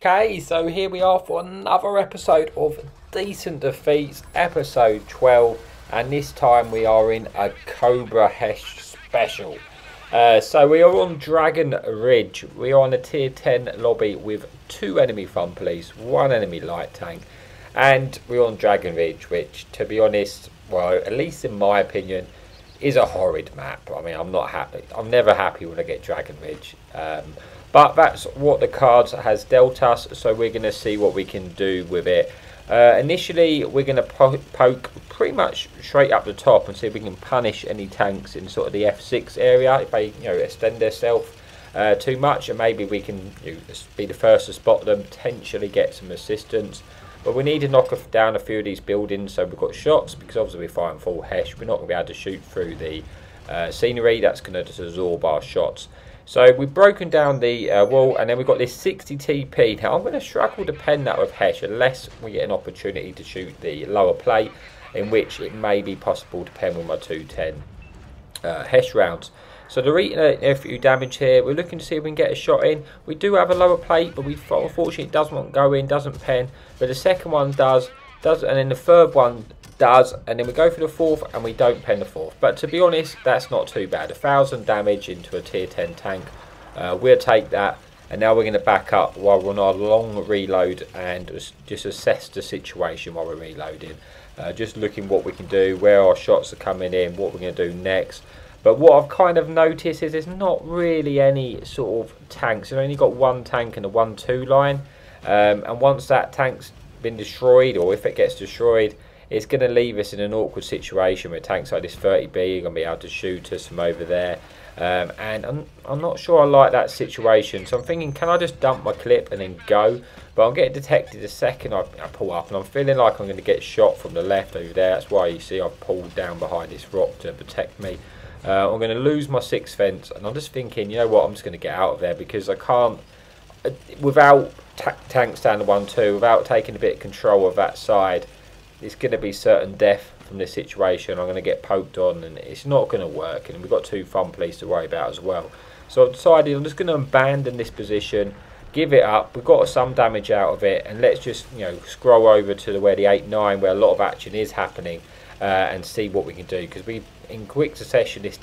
Okay, so here we are for another episode of Decent Defeats, episode 12, and this time we are in a Cobra Hesh special. So we are on Dragon Ridge. We are on a tier 10 lobby with 2 enemy front police, 1 enemy light tank, and we're on Dragon Ridge, which, to be honest, well, at least in my opinion, is a horrid map. I mean, I'm not happy. I'm never happy when I get Dragon Ridge. But that's what the cards has dealt us, so we're going to see what we can do with it. Initially, we're going to poke pretty much straight up the top and see if we can punish any tanks in sort of the F6 area if they, extend themselves too much, and maybe we can be the first to spot them, potentially get some assistance. But we need to knock down a few of these buildings so we've got shots, because obviously we're fighting full Hesh. We're not going to be able to shoot through the scenery. That's going to just absorb our shots. So we've broken down the wall, and then we've got this 60 TP. Now I'm going to struggle to pen that with Hesh unless we get an opportunity to shoot the lower plate, in which it may be possible to pen with my 210 Hesh rounds. So they're eating a few damage here. We're looking to see if we can get a shot in. We do have a lower plate, but unfortunately it doesn't go in, doesn't pen. But the second one does, and then the third one does, and then we go for the fourth and we don't pen the fourth. But to be honest, that's not too bad. 1,000 damage into a tier 10 tank, we'll take that. And now we're going to back up while we're on our long reload and just assess the situation while we're reloading, just looking what we can do, where our shots are coming in, what we're going to do next. But what I've kind of noticed is there's not really any sort of tanks. We've only got 1 tank in the 1-2 line, and once that tank's been destroyed, or if it gets destroyed, it's going to leave us in an awkward situation where tanks like this 30B are going to be able to shoot us from over there. And I'm not sure I like that situation. So I'm thinking, can I just dump my clip and then go? But I'm getting detected the second I pull up, and I'm feeling like I'm going to get shot from the left over there. That's why you see I've pulled down behind this rock to protect me. I'm going to lose my 6th fence, and I'm just thinking, you know what, I'm just going to get out of there, because I can't, without tanks down to 1-2, without taking a bit of control of that side, it's going to be certain death from this situation. I'm going to get poked on, and it's not going to work. And we've got 2 front police to worry about as well. So I've decided I'm just going to abandon this position, give it up. We've got some damage out of it, and let's just scroll over to where the 8-9, where a lot of action is happening, and see what we can do. Because we, in quick succession, this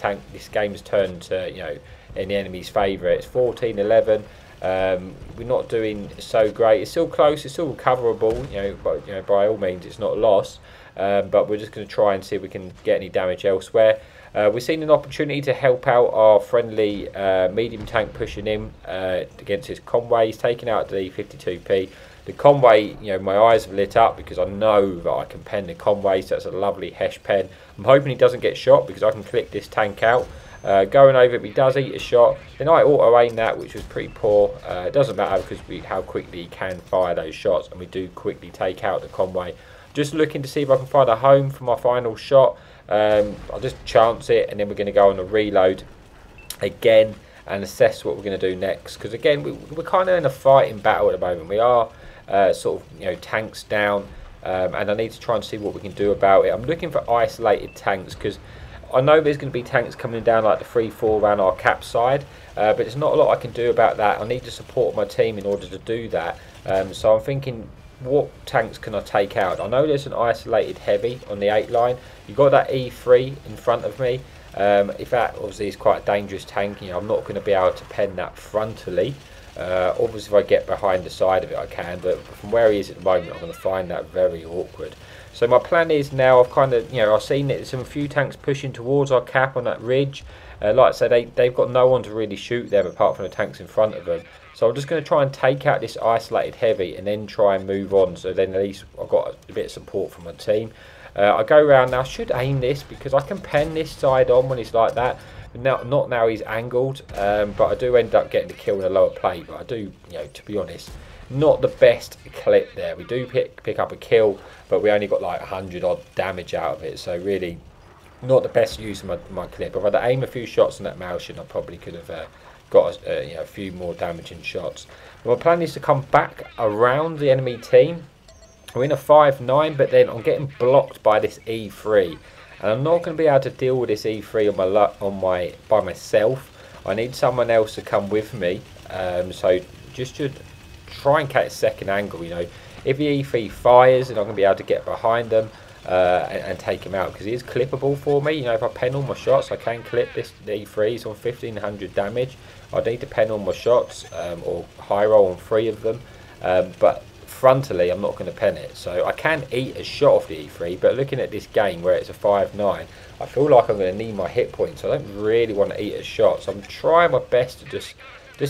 game's turned to in the enemy's favour. It's 14-11. We're not doing so great. It's still close, it's still recoverable, but by all means it's not lost. But we're just going to try and see if we can get any damage elsewhere. We've seen an opportunity to help out our friendly medium tank pushing in against his convoy. He's taken out the 52p. The convoy, my eyes have lit up because I know that I can pen the convoy, so that's a lovely Hesh pen. I'm hoping he doesn't get shot because I can click this tank out. Going over, if he does eat a shot, then I auto-aim that, which was pretty poor. It doesn't matter because how quickly he can fire those shots, and we do quickly take out the convoy. Just looking to see if I can find a home for my final shot. I'll just chance it, and then we're going to go on a reload again and assess what we're going to do next. Because again, we're kind of in a fighting battle at the moment. We are sort of tanks down, and I need to try and see what we can do about it. I'm looking for isolated tanks because I know there's going to be tanks coming down like the 3-4 around our cap side, but there's not a lot I can do about that. I need to support my team in order to do that. So I'm thinking, what tanks can I take out? I know there's an isolated heavy on the 8 line. You've got that E3 in front of me. If that obviously is quite a dangerous tank, I'm not going to be able to pen that frontally. Obviously if I get behind the side of it I can, but from where he is at the moment I'm going to find that very awkward. So my plan is now, I've kind of, I've seen that there's some few tanks pushing towards our cap on that ridge. Like I said, they've got no one to really shoot them apart from the tanks in front of them. So I'm just going to try and take out this isolated heavy and then try and move on. So then at least I've got a bit of support from my team. I go around now. I should aim this because I can pen this side on when it's like that. But not now he's angled. But I do end up getting the kill in a lower plate. But I do, to be honest, not the best clip there. We do pick up a kill, but we only got like 100 odd damage out of it. So really not the best use of my clip. If I'd aim a few shots on that Malshin, I probably could have got a few more damaging shots. But my plan is to come back around the enemy team. We're in a 5-9, but then I'm getting blocked by this E3. and I'm not going to be able to deal with this E3 by myself. I need someone else to come with me. So just to try and catch a second angle, you know, if the E3 fires, then I'm going to be able to get behind them and take him out, because he is clippable for me. You know, if I pen all my shots, I can clip this E3. He's on 1500 damage. I need to pen all my shots or high roll on 3 of them, but frontally I'm not going to pen it, so I can eat a shot off the E3. But looking at this game where it's a 5-9, I feel like I'm going to need my hit points. I don't really want to eat a shot, so I'm trying my best to just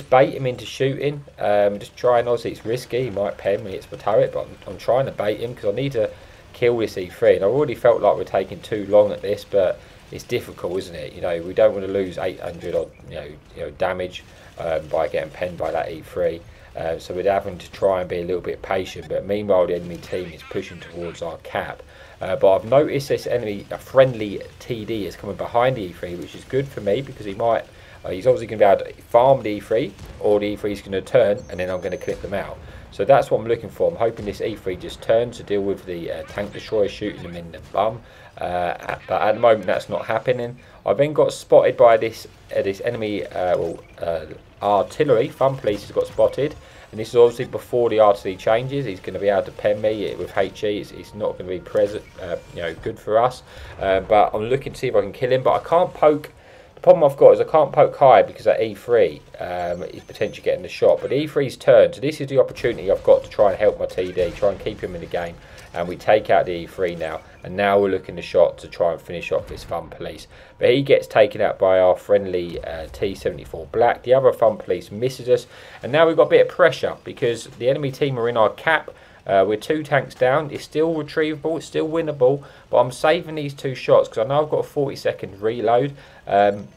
bait him into shooting. Just trying. Obviously it's risky, he might pen when he hits my turret, but I'm trying to bait him because I need to kill this E3. And I already felt like we're taking too long at this, but it's difficult, isn't it? You know, we don't want to lose 800 odd you know damage by getting penned by that E3. So we're having to try and be a little bit patient, but meanwhile the enemy team is pushing towards our cap. But I've noticed this enemy, a friendly TD, is coming behind the E3, which is good for me, because he might, he's obviously going to be able to farm the E3, or the E3 is going to turn, and then I'm going to clip them out. So that's what I'm looking for. I'm hoping this E3 just turns to deal with the tank destroyer shooting them in the bum. But at the moment that's not happening. I then got spotted by this enemy artillery. Fun Police has got spotted, and this is obviously before the artillery changes. He's going to be able to pen me with HE. It's not going to be present, you know, good for us. But I'm looking to see if I can kill him, but I can't poke. The problem I've got is I can't poke high because that E3 is potentially getting the shot. But E3's turn, so this is the opportunity I've got to try and help my TD, try and keep him in the game. And we take out the E3 now, and now we're looking the shot to try and finish off this Fun Police. But he gets taken out by our friendly T-74 Black. The other Fun Police misses us, and now we've got a bit of pressure because the enemy team are in our cap. We're 2 tanks down. It's still retrievable, it's still winnable, but I'm saving these 2 shots because I know I've got a 40-second reload. And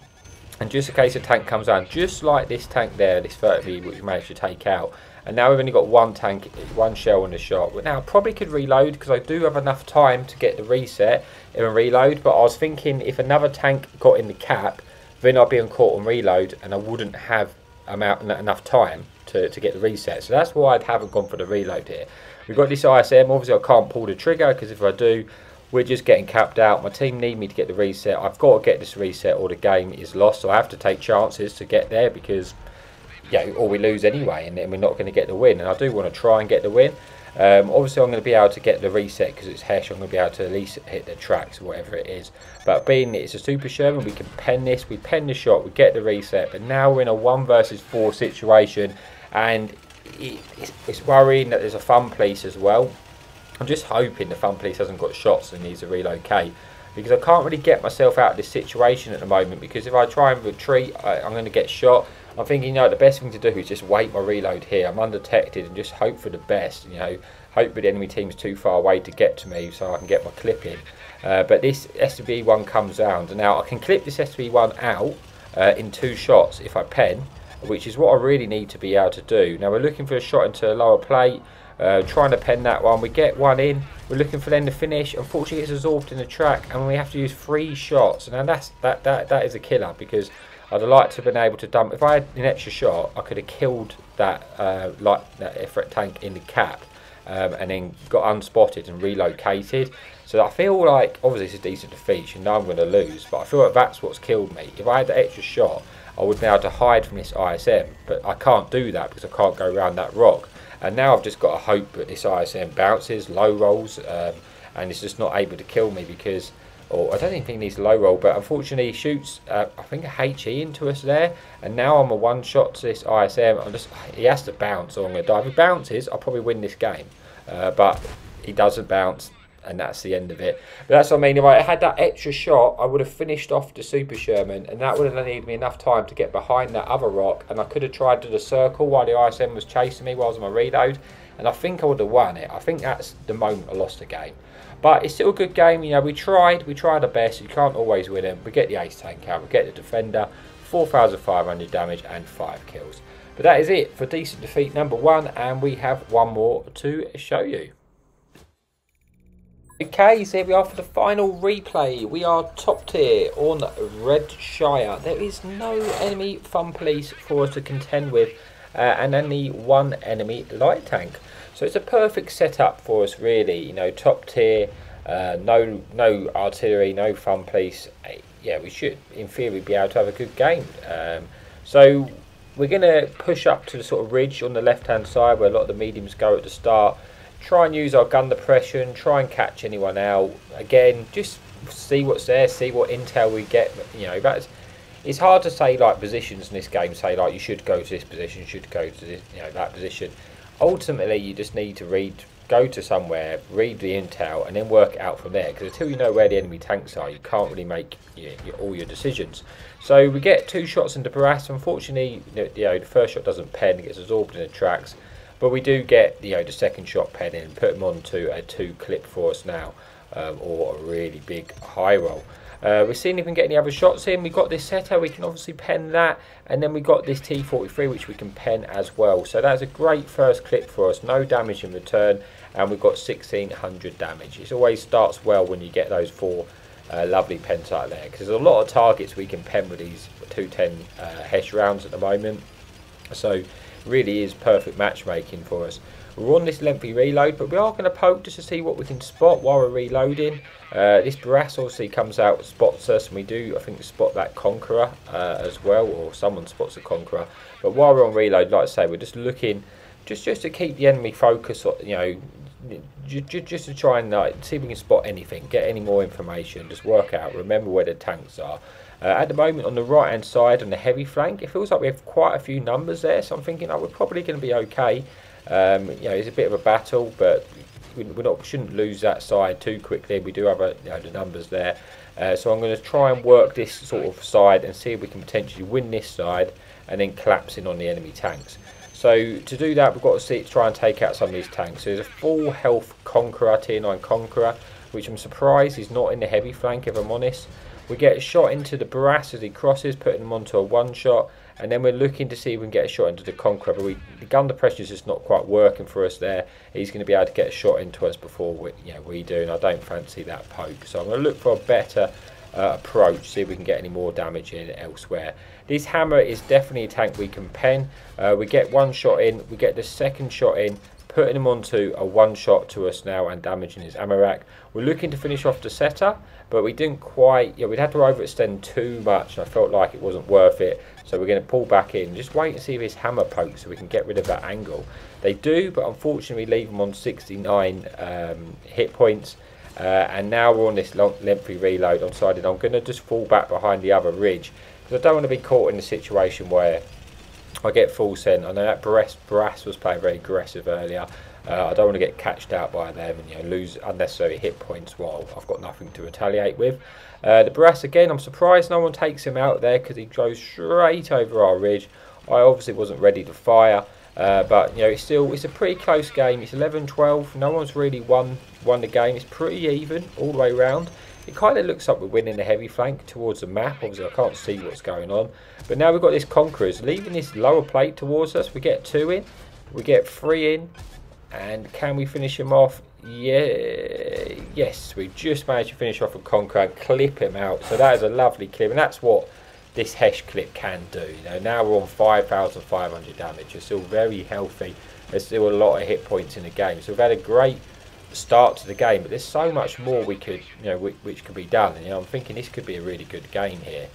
just in case a tank comes down, just like this tank there, this 30, which we managed to take out. And now we've only got 1 tank, 1 shell in the shot. But now I probably could reload because I do have enough time to get the reset and reload. But I was thinking if another tank got in the cap, then I'd be on caught on reload and I wouldn't have enough time to get the reset. So that's why I haven't gone for the reload here. We've got this ISM. Obviously I can't pull the trigger because if I do, we're just getting capped out. My team need me to get the reset. I've got to get this reset or the game is lost. So I have to take chances to get there because, yeah, or we lose anyway, and then we're not going to get the win. And I do want to try and get the win. Obviously, I'm going to be able to get the reset because it's Hesh. I'm going to be able to at least hit the tracks or whatever it is. But being it's a Super Sherman, we can pen this. We pen the shot. We get the reset. But now we're in a 1 versus 4 situation, and it's worrying that there's a Fun Police as well. I'm just hoping the Fun Police hasn't got shots and needs to relocate, because I can't really get myself out of this situation at the moment, because if I try and retreat, I'm going to get shot. I'm thinking, you know, the best thing to do is just wait my reload here. I'm undetected and just hope for the best, you know. Hope that the enemy team's too far away to get to me so I can get my clip in. But this SB1 comes round, and now I can clip this SB1 out in 2 shots if I pen, which is what I really need to be able to do. Now we're looking for a shot into a lower plate, trying to pen that one. We get 1 in. We're looking for them to finish. Unfortunately, it's absorbed in the track, and we have to use 3 shots. And now that is a killer, because I'd have liked to have been able to dump. If I had an extra shot, I could have killed that Efret tank in the cap, and then got unspotted and relocated. So I feel like, obviously it's a decent defeat, you know I'm going to lose, but I feel like that's what's killed me. If I had the extra shot, I would be able to hide from this ISM, but I can't do that because I can't go around that rock. And now I've just got to hope that this ISM bounces, low rolls, and it's just not able to kill me because, or I don't even think he needs a low roll, but unfortunately he shoots, I think a HE into us there, and now I'm a 1 shot to this ISM. He has to bounce or I'm going to die. If he bounces, I'll probably win this game, but he doesn't bounce, and that's the end of it. But that's what I mean. If I had that extra shot, I would have finished off the Super Sherman, and that would have needed me enough time to get behind that other rock, and I could have tried to the circle while the ISM was chasing me while I was on my reload, and I think I would have won it. I think that's the moment I lost the game. But it's still a good game. You know, we tried our best. You can't always win them. We get the ace tank out, we get the defender, 4,500 damage and 5 kills. But that is it for decent defeat number 1, and we have 1 more to show you. Okay, so here we are for the final replay. We are top tier on Redshire. There is no enemy Fun Police for us to contend with, and only 1 enemy light tank. So it's a perfect setup for us, really. You know, top tier, No artillery, no fun police. Yeah, we should, in theory, be able to have a good game. So we're going to push up to the sort of ridge on the left-hand side where a lot of the mediums go at the start. Try and use our gun depression, try and catch anyone out. Again, just see what's there, see what intel we get. You know, it's hard to say like positions in this game, say like you should go to this position, should go to this, you know, that position. Ultimately, you just need to go to somewhere, read the intel, and then work it out from there. Because until you know where the enemy tanks are, you can't really make all your decisions. So we get 2 shots into Barras. Unfortunately, the first shot doesn't pen; it gets absorbed in the tracks. But we do get the second shot pen in, put him onto a 2 clip for us now, or a really big high roll. We're seeing if we can get any other shots in. We've got this setter, we can obviously pen that, and then we got this T43 which we can pen as well. So that's a great first clip for us, no damage in return, and we've got 1600 damage. It always starts well when you get those 4 lovely pens out there, because there's a lot of targets we can pen with these 210 Hesh rounds at the moment. So really is perfect matchmaking for us. We're on this lengthy reload, but we are going to poke just to see what we can spot while we're reloading. This Barras obviously comes out, spots us, and we do, I think, spot that Conqueror as well, or someone spots the Conqueror. But while we're on reload, like I say, we're just looking just to keep the enemy focused, just to try and see if we can spot anything, get any more information, just work out, remember where the tanks are. At the moment, on the right hand side, on the heavy flank, it feels like we have quite a few numbers there, so I'm thinking we're probably going to be okay. It's a bit of a battle, but we shouldn't lose that side too quickly. We do have the numbers there, so I'm going to try and work this sort of side and see if we can potentially win this side and then collapse in on the enemy tanks. So to do that, we've got to try and take out some of these tanks. So there's a full health Conqueror, tier 9 Conqueror, which I'm surprised is not in the heavy flank, if I'm honest. We get a shot into the Barras as he crosses, putting him onto a 1-shot, and then we're looking to see if we can get a shot into the Conqueror, but the gun depression is just not quite working for us there. He's going to be able to get a shot into us before we do, and I don't fancy that poke. So I'm going to look for a better approach, see if we can get any more damage in elsewhere. This Hammer is definitely a tank we can pen. We get 1 shot in, we get the 2nd shot in, putting him onto a 1-shot to us now and damaging his ammo rack. We're looking to finish off the setter, but we didn't quite, we'd had to overextend too much, and I felt like it wasn't worth it. So we're going to pull back in, just wait and see if his hammer pokes so we can get rid of that angle. They do, but unfortunately we leave them on 69 hit points. And now we're on this lengthy reload. I'm decided I'm going to just fall back behind the other ridge, because I don't want to be caught in a situation where I get full sent. I know that Barras was playing very aggressive earlier. I don't want to get catched out by them and lose unnecessary hit points while I've got nothing to retaliate with. The Barras again, I'm surprised no one takes him out there, because he goes straight over our ridge. I obviously wasn't ready to fire, but it's a pretty close game. It's 11-12. No one's really won the game. It's pretty even all the way around. It kind of looks like we're winning the heavy flank towards the map. Obviously I can't see what's going on, but now we've got this Conquerors leaving this lower plate towards us. We get 2 in, we get 3 in, and can we finish him off? Yeah, yes, we just managed to finish off a Conqueror and clip him out. So that is a lovely clip, and that's what this Hesh clip can do. Now we're on 5,500 damage. We're still very healthy. There's still a lot of hit points in the game, so we've had a great start to the game, but there's so much more we could, which could be done. And I'm thinking this could be a really good game here.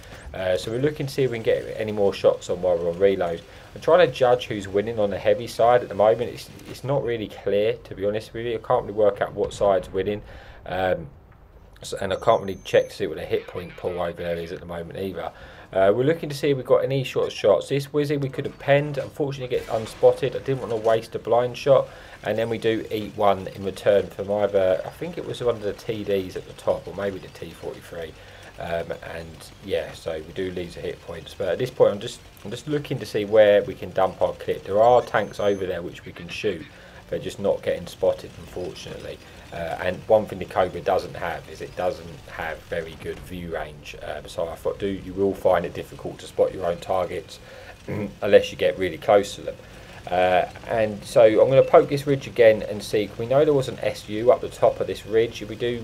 So we're looking to see if we can get any more shots on while we're on reload. I'm trying to judge who's winning on the heavy side at the moment. It's not really clear, to be honest with you. I can't really work out what side's winning, and I can't really check to see what the hit point pool over there is at the moment either. We're looking to see if we've got any short shots. This Wizzy we could have penned, unfortunately gets unspotted. I didn't want to waste a blind shot, and then we do eat 1 in return from either, I think it was one of the TDs at the top, or maybe the T43. And yeah, so we do lose the hit points, but at this point I'm just looking to see where we can dump our clip. There are tanks over there which we can shoot, they're just not getting spotted, unfortunately. And one thing the Cobra doesn't have is it doesn't have very good view range, so I thought you will find it difficult to spot your own targets unless you get really close to them. And so I'm going to poke this ridge again and see. We know there was an SU up the top of this ridge. If we do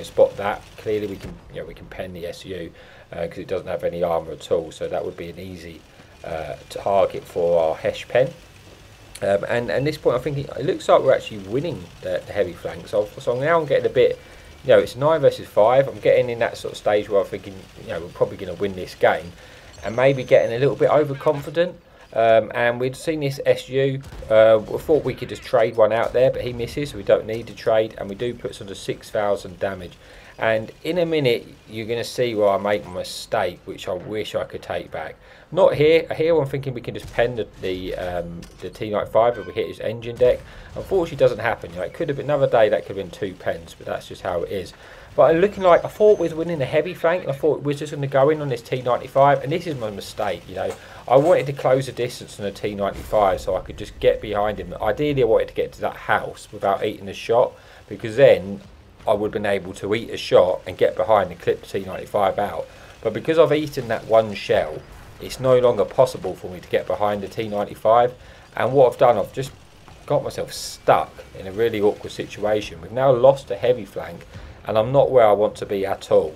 spot that, clearly we can pen the SU, because it doesn't have any armour at all, so that would be an easy target for our Hesh pen. And at this point I think it looks like we're actually winning the heavy flank, so now I'm getting a bit you know, it's 9 versus 5. I'm getting in that sort of stage where I'm thinking, you know, we're probably going to win this game, and maybe getting a little bit overconfident. And we'd seen this SU. We thought we could just trade one out there, but he misses, so we don't need to trade, and we do put sort of 6,000 damage. And in a minute, you're going to see where I make a mistake, which I wish I could take back. Not here. Here, I'm thinking we can just pen the T95 if we hit his engine deck. Unfortunately, it doesn't happen. You know, it could have been another day. That could have been 2 pens, but that's just how it is. But looking like I thought we was winning the heavy flank, and I thought we was just going to go in on this T95, and this is my mistake. You know, I wanted to close the distance on the T95 so I could just get behind him. Ideally, I wanted to get to that house without eating a shot, because then I would have been able to eat a shot and get behind and clip the T95 out. But because I've eaten that one shell, it's no longer possible for me to get behind the T95. And what I've done, I've just got myself stuck in a really awkward situation. We've now lost a heavy flank, and I'm not where I want to be at all.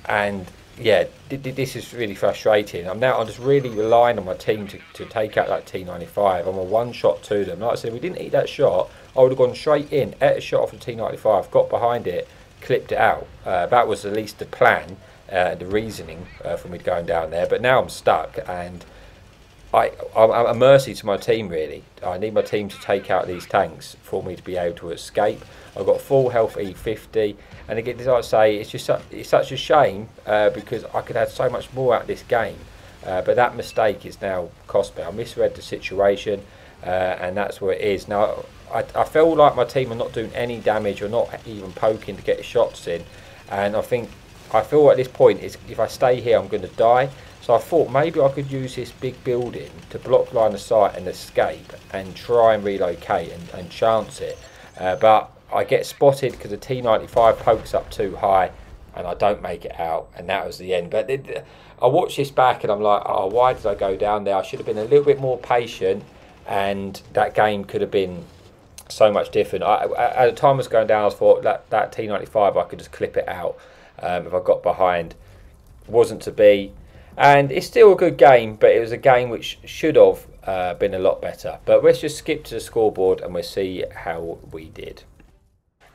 And yeah, this is really frustrating. I'm just really relying on my team to take out that T95. I'm a one shot to them. Like I said, if we didn't eat that shot, I would have gone straight in, ate a shot off the T95, got behind it, clipped it out. That was at least the plan, the reasoning for me going down there. But now I'm stuck, and I'm a mercy to my team, really. I need my team to take out these tanks for me to be able to escape. I've got full health E50, and again, as I say, it's such a shame because I could have so much more out of this game. But that mistake is now cost me. I misread the situation, and that's where it is. Now, I feel like my team are not doing any damage or not even poking to get shots in, and I feel at this point is if I stay here I'm going to die. So I thought maybe I could use this big building to block line of sight and escape and try and relocate and chance it, but I get spotted because the T95 pokes up too high and I don't make it out, and that was the end. But I watched this back and I'm like, oh, why did I go down there? I should have been a little bit more patient, and that game could have been so much different. At the time I was going down, I thought that T95 I could just clip it out if I got behind. Wasn't to be, and it's still a good game, but it was a game which should have been a lot better. But let's just skip to the scoreboard and we'll see how we did.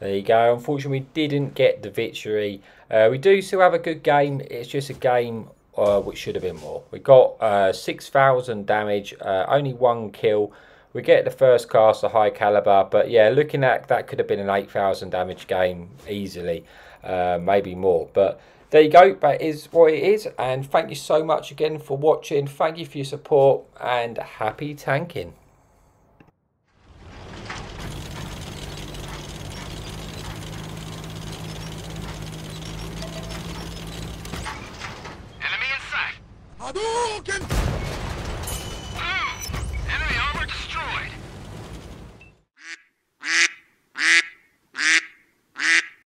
There you go. Unfortunately, we didn't get the victory. We do still have a good game. It's just a game which should have been more. We got 6,000 damage, only 1 kill. We get the first class, a high caliber, but yeah, looking at that could have been an 8,000 damage game easily, maybe more. But there you go, that is what it is, and thank you so much again for watching. Thank you for your support, and happy tanking. Enemy in sight! Hadouken!